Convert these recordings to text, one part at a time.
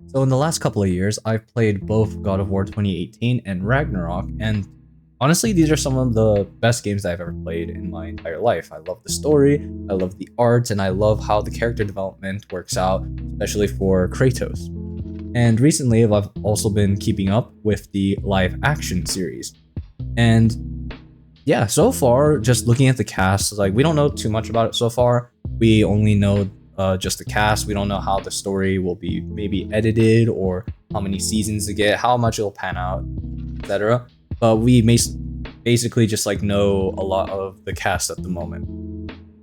So in the last couple of years, I've played both God of War 2018 and Ragnarok, and honestly, these are some of the best games that I've ever played in my entire life. I love the story, I love the art, and I love how the character development works out, especially for Kratos. And recently, I've also been keeping up with the live action series. And yeah, so far, just looking at the cast, like we don't know too much about it so far. We only know just the cast. We don't know how the story will be maybe edited or how many seasons to get, how much it'll pan out, etc. But we may basically just like know a lot of the cast at the moment.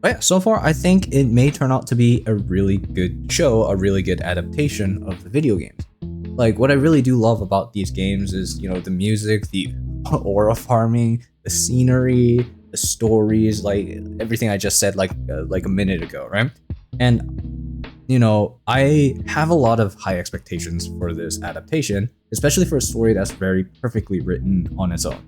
But yeah, so far I think it may turn out to be a really good show, a really good adaptation of the video games. Like what I really do love about these games is, the music, the aura farming, the scenery, the stories, like everything I just said like a minute ago, right? And I have a lot of high expectations for this adaptation, especially for a story that's very perfectly written on its own.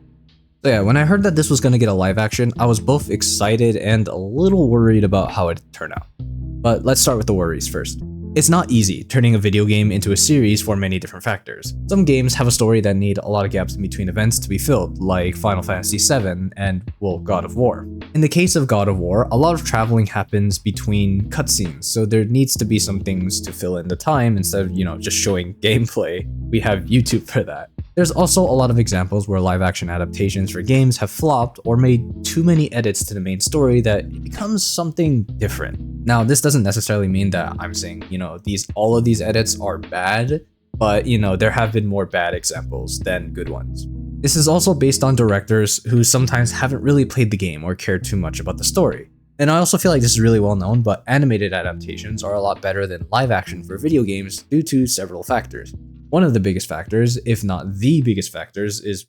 So yeah, when I heard that this was going to get a live action, I was both excited and a little worried about how it'd turn out. But let's start with the worries first. It's not easy turning a video game into a series for many different factors. Some games have a story that need a lot of gaps in between events to be filled, like Final Fantasy VII and, God of War. In the case of God of War, a lot of traveling happens between cutscenes, so there needs to be some things to fill in the time instead of, just showing gameplay. We have YouTube for that. There's also a lot of examples where live action adaptations for games have flopped or made too many edits to the main story that it becomes something different. Now, this doesn't necessarily mean that I'm saying, all of these edits are bad, but there have been more bad examples than good ones. This is also based on directors who sometimes haven't really played the game or cared too much about the story. And I also feel like this is really well known, but animated adaptations are a lot better than live action for video games due to several factors. One of the biggest factors, if not the biggest factors, is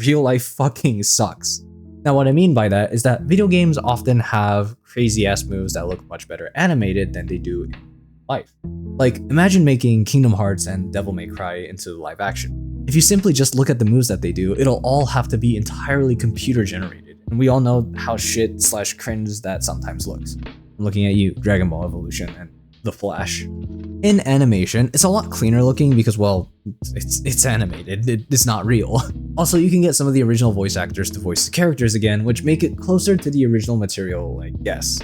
real life fucking sucks. Now what I mean by that is that video games often have crazy ass moves that look much better animated than they do in life. Like imagine making Kingdom Hearts and Devil May Cry into live action. If you simply just look at the moves that they do, it'll all have to be entirely computer generated. And we all know how shit/cringe that sometimes looks. I'm looking at you, Dragon Ball Evolution and The Flash. In animation, it's a lot cleaner looking because, it's animated, it's not real. Also, you can get some of the original voice actors to voice the characters again, which make it closer to the original material, I guess.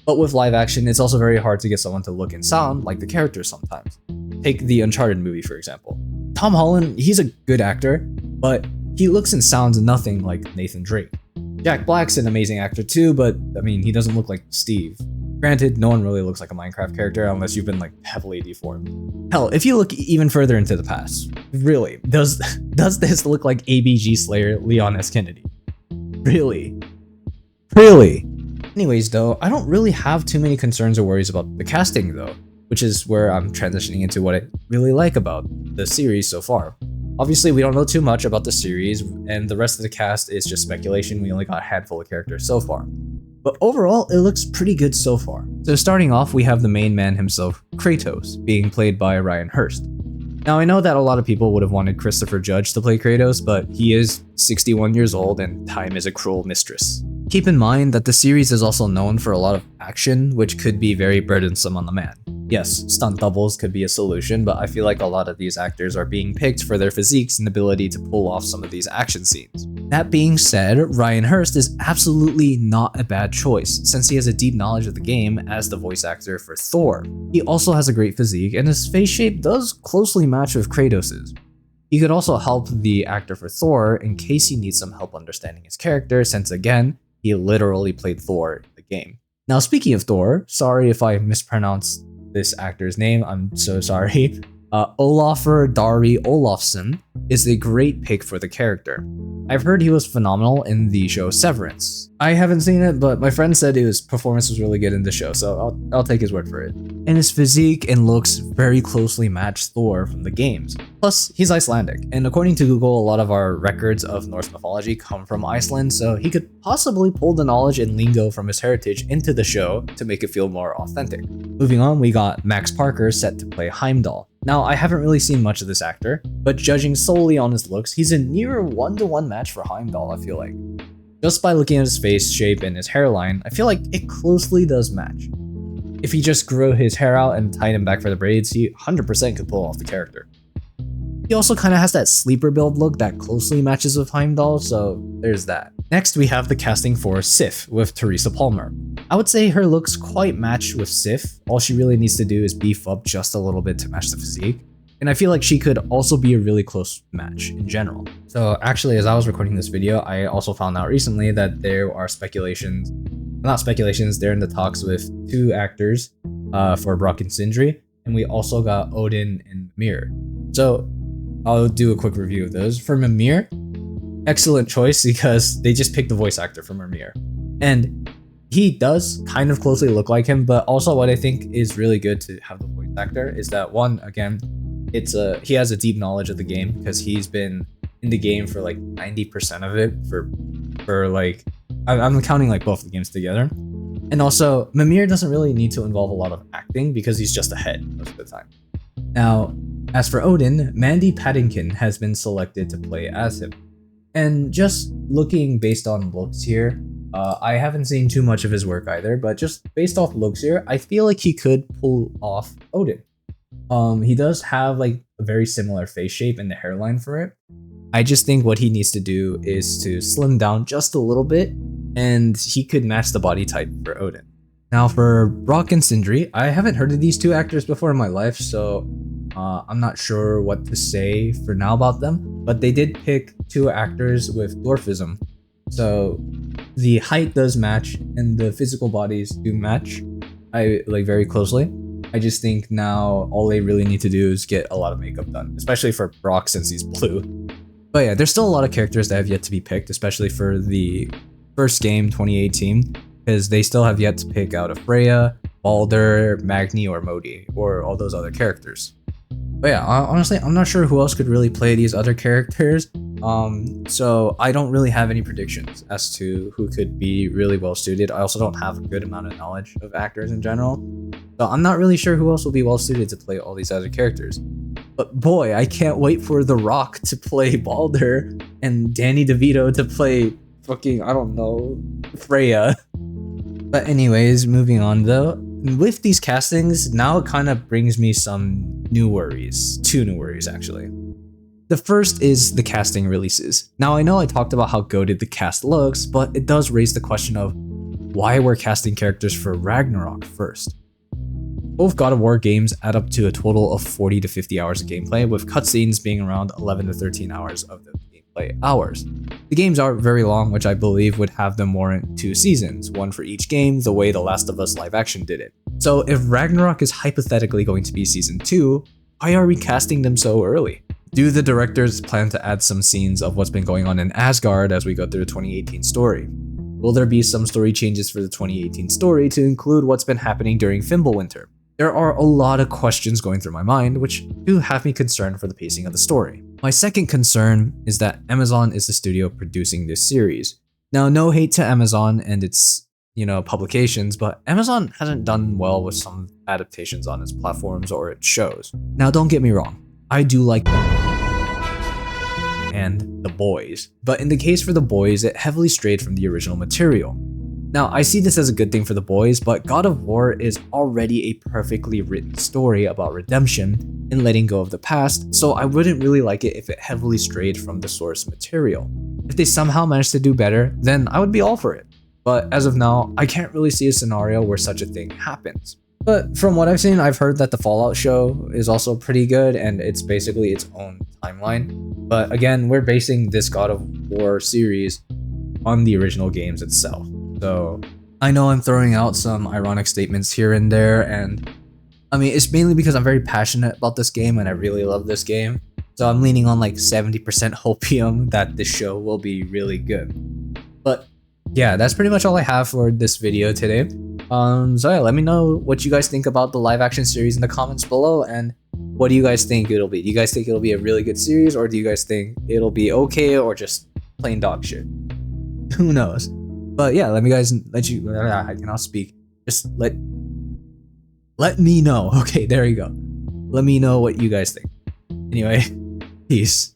But with live action, it's also very hard to get someone to look and sound like the characters sometimes. Take the Uncharted movie, for example. Tom Holland, he's a good actor, but he looks and sounds nothing like Nathan Drake. Jack Black's an amazing actor too, but he doesn't look like Steve. Granted, no one really looks like a Minecraft character unless you've been heavily deformed. Hell, if you look even further into the past, really, does this look like ABG Slayer Leon S. Kennedy? Really? Anyways though, I don't really have too many concerns or worries about the casting though, which is where I'm transitioning into what I really like about the series so far. Obviously, we don't know too much about the series, and the rest of the cast is just speculation. We only got a handful of characters so far. But overall, it looks pretty good so far. So starting off, we have the main man himself, Kratos, being played by Ryan Hurst. Now, I know that a lot of people would have wanted Christopher Judge to play Kratos, but he is 61 years old and time is a cruel mistress. Keep in mind that the series is also known for a lot of action, which could be very burdensome on the man. Yes, stunt doubles could be a solution, but I feel like a lot of these actors are being picked for their physiques and ability to pull off some of these action scenes. That being said, Ryan Hurst is absolutely not a bad choice, since he has a deep knowledge of the game as the voice actor for Thor. He also has a great physique, and his face shape does closely match with Kratos's. He could also help the actor for Thor in case he needs some help understanding his character, since again, he literally played Thor in the game. Now speaking of Thor, sorry if I mispronounced this actor's name, I'm so sorry. Olafur Darri Olafsson is a great pick for the character. I've heard he was phenomenal in the show Severance. I haven't seen it, but my friend said his performance was really good in the show, so I'll take his word for it. And his physique and looks very closely match Thor from the games. Plus, he's Icelandic, and according to Google, a lot of our records of Norse mythology come from Iceland, so he could possibly pull the knowledge and lingo from his heritage into the show to make it feel more authentic. Moving on, we got Max Parker set to play Heimdall. Now, I haven't really seen much of this actor, but judging solely on his looks, he's a near one-to-one match for Heimdall, I feel like. Just by looking at his face shape and his hairline, I feel like it closely does match. if he just grew his hair out and tied him back for the braids, he 100% could pull off the character. He also kind of has that sleeper build look that closely matches with Heimdall, so there's that. Next, we have the casting for Sif with Teresa Palmer. I would say her looks quite match with Sif. All she really needs to do is beef up just a little bit to match the physique. And I feel like she could also be a really close match in general. So actually, as I was recording this video, I also found out recently that there are speculations, not speculations, they're in the talks with 2 actors for Brock and Sindri, and we also got Odin and Mimir. So I'll do a quick review of those. For Mimir, excellent choice because they just picked the voice actor for Mimir. And he does kind of closely look like him, but also what I think is really good to have the voice actor is that one, again, he has a deep knowledge of the game because he's been in the game for like 90% of it for like, I'm counting like both the games together. And also Mimir doesn't really need to involve a lot of acting because he's just a head most of the time. Now, as for Odin, Mandy Patinkin has been selected to play as him. And just looking based on looks here, I haven't seen too much of his work either, but just based off looks here, I feel like he could pull off Odin. He does have like a very similar face shape and the hairline for it. I just think what he needs to do is to slim down just a little bit, and he could match the body type for Odin. Now for Brock and Sindri, I haven't heard of these 2 actors before in my life, so I'm not sure what to say for now about them, but they did pick 2 actors with dwarfism. So the height does match and the physical bodies do match very closely. I just think now all they really need to do is get a lot of makeup done, especially for Brock since he's blue. But yeah, there's still a lot of characters that have yet to be picked, especially for the first game 2018, because they still have yet to pick out a Freya, Balder, Magni, or Modi, or all those other characters. But yeah, honestly, I'm not sure who else could really play these other characters. So I don't really have any predictions as to who could be really well suited. I also don't have a good amount of knowledge of actors in general. So I'm not really sure who else will be well suited to play all these other characters. But boy, I can't wait for The Rock to play Balder and Danny DeVito to play fucking, I don't know, Freya. But anyways, moving on though. With these castings, now it kind of brings me some new worries. 2 new worries, actually. The first is the casting releases. Now, I know I talked about how goated the cast looks, but it does raise the question of why we're casting characters for Ragnarok first. Both God of War games add up to a total of 40 to 50 hours of gameplay, with cutscenes being around 11 to 13 hours of the gameplay hours. The games aren't very long, which I believe would have them warrant 2 seasons, one for each game, the way The Last of Us live action did it. So if Ragnarok is hypothetically going to be season 2, why are we casting them so early? Do the directors plan to add some scenes of what's been going on in Asgard as we go through the 2018 story? Will there be some story changes for the 2018 story to include what's been happening during Fimbulwinter? There are a lot of questions going through my mind, which do have me concerned for the pacing of the story. My second concern is that Amazon is the studio producing this series. Now, no hate to Amazon and its, publications, but Amazon hasn't done well with some adaptations on its platforms or its shows. Now, don't get me wrong, I do like and The Boys, but in the case for The Boys, it heavily strayed from the original material. Now, I see this as a good thing for The Boys, but God of War is already a perfectly written story about redemption and letting go of the past, so I wouldn't really like it if it heavily strayed from the source material. If they somehow managed to do better, then I would be all for it. But as of now, I can't really see a scenario where such a thing happens. But from what I've seen, I've heard that the Fallout show is also pretty good and it's basically its own timeline. But again, we're basing this God of War series on the original games itself. So I know I'm throwing out some ironic statements here and there, and I mean, it's mainly because I'm very passionate about this game and I really love this game. So I'm leaning on like 70% hopium that this show will be really good. But yeah, that's pretty much all I have for this video today. So yeah, let me know what you guys think about the live action series in the comments below, and what do you guys think it'll be? Do you guys think it'll be a really good series, or do you guys think it'll be okay or just plain dog shit? Who knows? But yeah, I cannot speak. Just let me know. Okay, there you go. Let me know what you guys think. Anyway, peace.